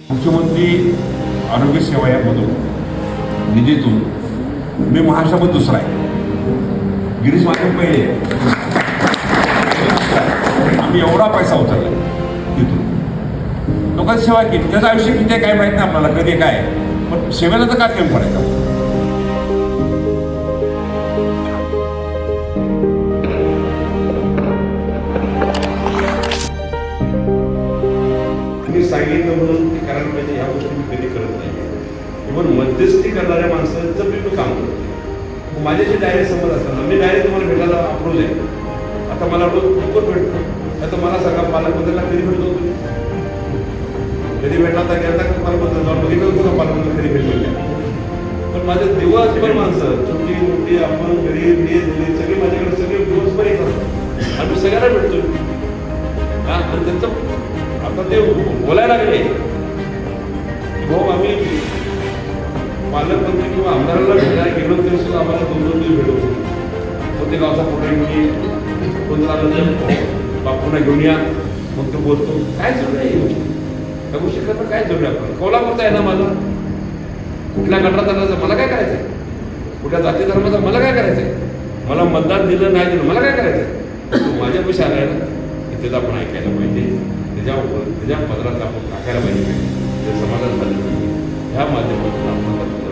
मुख्यमंत्री आरोग्य सेवा यामधून निधीतून मी महाराष्ट्रामध्ये दुसरा आहे. गिरीश महाजन पहिले. आम्ही एवढा पैसा उचलला तिथून, लोकांची सेवा केली. त्याचं आयुष्य किती आहे काय माहीत नाही आपल्याला, कधी काय, पण सेवेला तर का कमी पडायचं. मी सांगितलं म्हणून ते करायला पाहिजे, ह्या गोष्टी मी कधी करत नाही. इव्हन मध्यस्थी करणाऱ्या माणसाचं मी काम करतो. माझ्याशी डायरेक्ट समज असताना मी डायरेक्ट तुम्हाला भेटायला अप्रोच आहे. आता मला रोज लवकर भेटतो. आता मला सांगा, पालकमंत्र्याला कधी भेटतो तुम्ही? कधी भेटला तर गेला तर पालकमंत्री जाऊन बघितलं होतं का पालकमंत्री कधी भेटलेले? पण माझे दिवसभर माणसं छोटी मोठी आपण गरीब हे सगळे माझ्याकडे सगळे दिवसभर येत असतात आणि मी सगळ्यांना भेटतो. हा, आणि त्यांचं आता ते बोलायला लागले की भाऊ आम्ही पालकमंत्री किंवा आमदाराला भेटायला गेलो तरी सुद्धा आम्हाला 2-2 दिवस भेटवतो. कोणते गावचा फोटो घेऊन कोणता बापूंना घेऊन या, मग तो बोलतो. काय जोड आहे त्या गोष्टी करणं? काय जोड आहे? आपण कोल्हापूरचा आहे ना माझा, कुठल्या गटात आणायचं मला काय करायचंय? कुठल्या जाती धर्माचा मला काय करायचंय? मला मतदान दिलं नाही दिलं मला काय करायचंय? तो माझ्या पैसे आलाय ना, की त्याचं आपण ऐकायला पाहिजे, त्याच्या पदरात आपण टाकायला पाहिजे, ते समाधान झालं ह्या माध्यमातून आपण